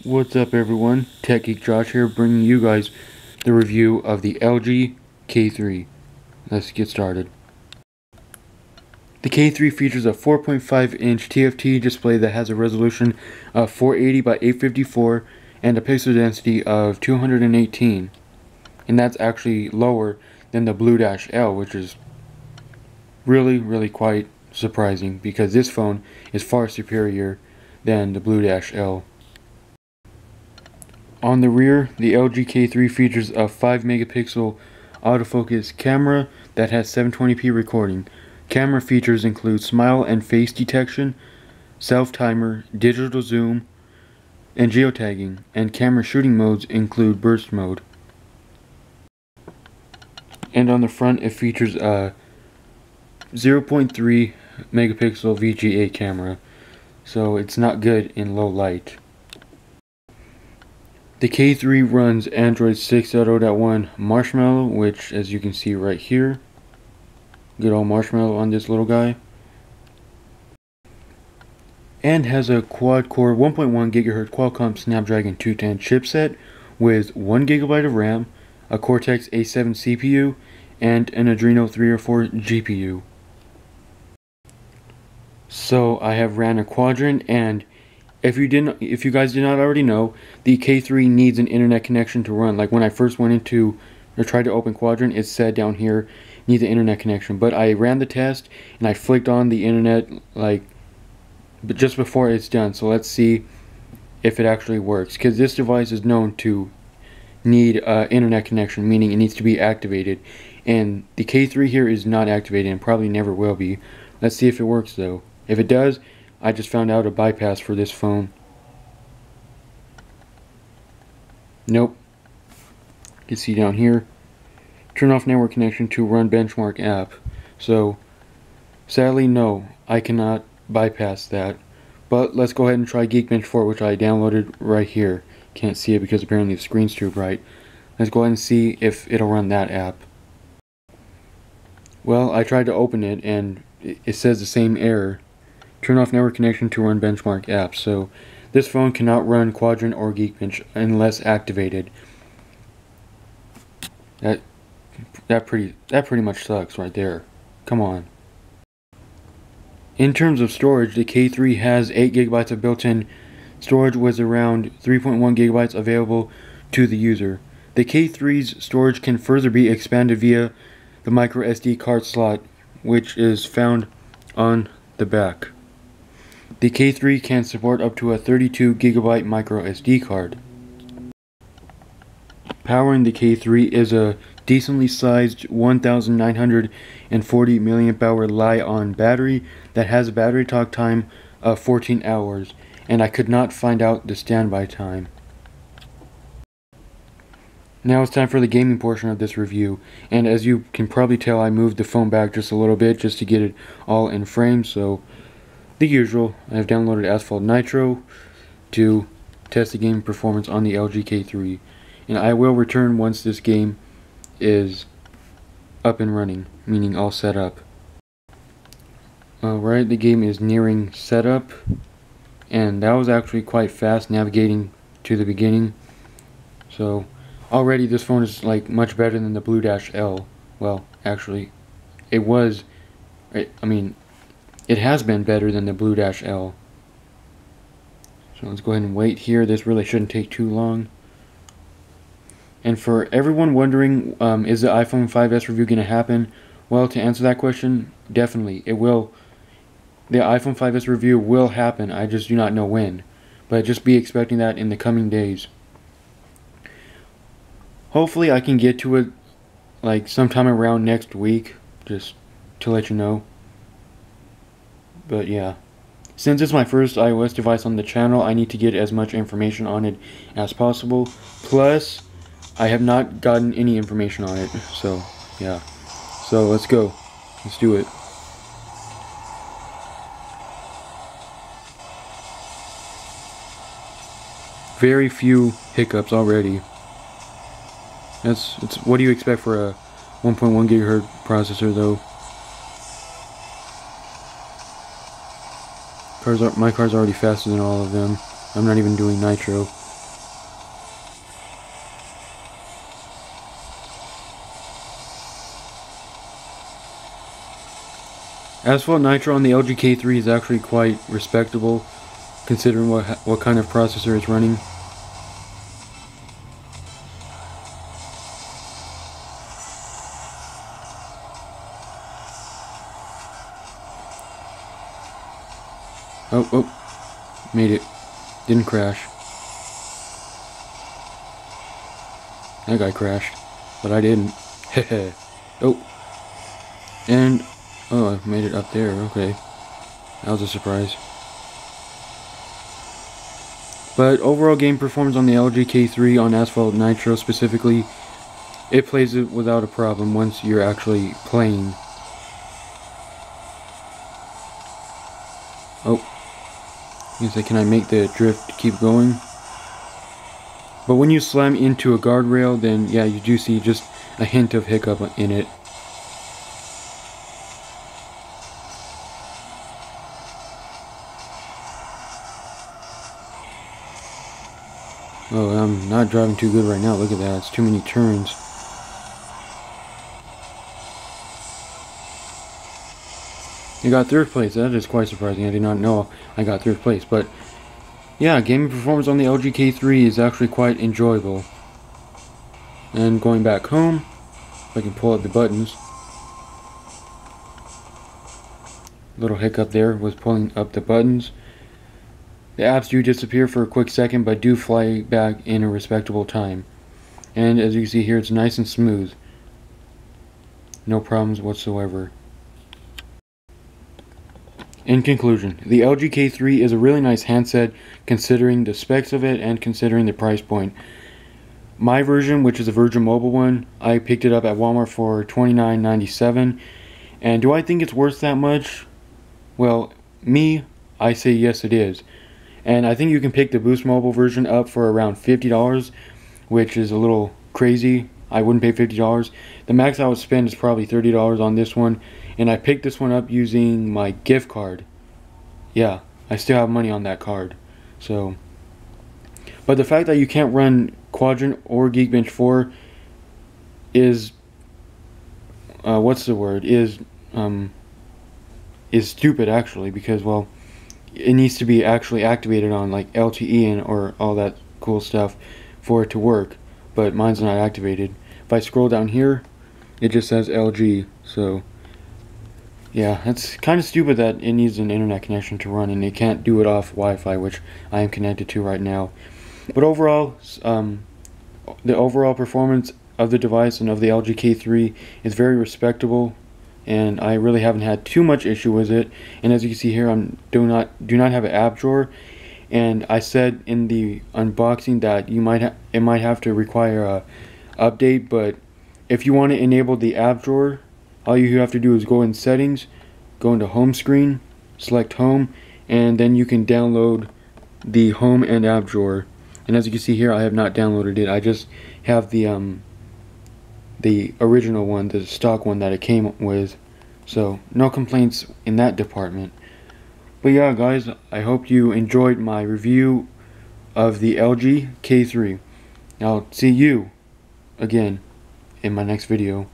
What's up everyone, Tech Geek Josh here, bringing you guys the review of the LG K3. Let's get started. The K3 features a 4.5-inch TFT display that has a resolution of 480 by 854 and a pixel density of 218. And that's actually lower than the Blue-L, which is really quite surprising because this phone is far superior than the Blue-L. On the rear, the LG K3 features a 5-megapixel autofocus camera that has 720p recording. Camera features include smile and face detection, self-timer, digital zoom, and geotagging, and camera shooting modes include burst mode. And on the front, it features a 0.3 megapixel VGA camera, so it's not good in low light. The K3 runs Android 6.0.1 Marshmallow, which as you can see right here, good old Marshmallow on this little guy, and has a quad-core 1.1 GHz Qualcomm Snapdragon 210 chipset with 1 GB of RAM, a Cortex A7 CPU, and an Adreno 304 GPU. So I have ran a quadrant, and if you guys did not already know, the K3 needs an internet connection to run. Like when I first went into or tried to open Quadrant, it said down here needs an internet connection. But I ran the test and I flicked on the internet but just before it's done. So let's see if it actually works, because this device is known to need internet connection, meaning it needs to be activated. And the K3 here is not activated and probably never will be. Let's see if it works though. If it does, I just found out a bypass for this phone. Nope. You can see down here, turn off network connection to run benchmark app. So sadly no, I cannot bypass that. But let's go ahead and try Geekbench 4, which I downloaded right here. Can't see it because apparently the screen's too bright. Let's go ahead and see if it'll run that app. Well, I tried to open it and it says the same error. Turn off network connection to run benchmark apps. So this phone cannot run Quadrant or Geekbench unless activated. That pretty much sucks right there. Come on. In terms of storage, the K3 has 8 GB of built-in storage with around 3.1 GB available to the user. The K3's storage can further be expanded via the micro SD card slot, which is found on the back. The K3 can support up to a 32 GB micro SD card. Powering the K3 is a decently sized 1940 mAh Li-on battery that has a battery talk time of 14 hours, and I could not find out the standby time. Now it's time for the gaming portion of this review, and as you can probably tell, I moved the phone back just a little bit just to get it all in frame. So the usual, I have downloaded Asphalt Nitro to test the game performance on the LG K3, and I will return once this game is up and running, meaning all set up. Alright, the game is nearing setup, and that was actually quite fast navigating to the beginning. So already this phone is like much better than the Blue-L. Well, actually, it has been better than the Blue-L. So let's go ahead and wait here. This really shouldn't take too long. And for everyone wondering, is the iPhone 5s review going to happen? Well, to answer that question, definitely, it will. The iPhone 5s review will happen, I just do not know when. But just be expecting that in the coming days. Hopefully I can get to it like sometime around next week, just to let you know. But yeah, since it's my first iOS device on the channel, I need to get as much information on it as possible. Plus, I have not gotten any information on it, so yeah. So let's go. Let's do it. Very few hiccups already. It's what do you expect for a 1.1 GHz processor though? My car's already faster than all of them. I'm not even doing nitro. Asphalt Nitro on the LG K3 is actually quite respectable, considering what kind of processor it's running. Oh, made it. Didn't crash. That guy crashed, but I didn't. Heh. Oh. And, oh, I made it up there. Okay. That was a surprise. But overall game performance on the LG K3 on Asphalt Nitro specifically, it plays it without a problem once you're actually playing. Oh. You say, can I make the drift keep going? But when you slam into a guardrail, then yeah, you do see just a hint of hiccup in it. Oh, I'm not driving too good right now. Look at that. It's too many turns. You got third place. That is quite surprising. I did not know I got third place. But yeah, gaming performance on the LG K3 is actually quite enjoyable. And going back home, if I can pull up the buttons. Little hiccup there was pulling up the buttons. The apps do disappear for a quick second, but do fly back in a respectable time. And as you can see here, it's nice and smooth. No problems whatsoever. In conclusion, the LG K3 is a really nice handset considering the specs of it and considering the price point. My version, which is a Virgin Mobile one, I picked it up at Walmart for $29.97. And do I think it's worth that much? Well, I say yes it is. And I think you can pick the Boost Mobile version up for around $50, which is a little crazy. I wouldn't pay $50. The max I would spend is probably $30 on this one. And I picked this one up using my gift card. Yeah, I still have money on that card. So, but the fact that you can't run Quadrant or Geekbench 4 is, is stupid actually, because, well, it needs to be actually activated on like LTE and or all that cool stuff for it to work, but mine's not activated. If I scroll down here, it just says LG. So yeah, it's kind of stupid that it needs an internet connection to run and it can't do it off Wi-Fi, which I am connected to right now. But overall, the overall performance of the device and of the LG K3 is very respectable, and I really haven't had too much issue with it. And as you can see here, I do not have an app drawer, and I said in the unboxing that it might have to require a update. But if you want to enable the app drawer, all you have to do is go in settings, go into home screen, select home, and then you can download the home and app drawer. And as you can see here, I have not downloaded it. I just have the original one, the stock one that it came with. So no complaints in that department. But yeah, guys, I hope you enjoyed my review of the LG K3. I'll see you again in my next video.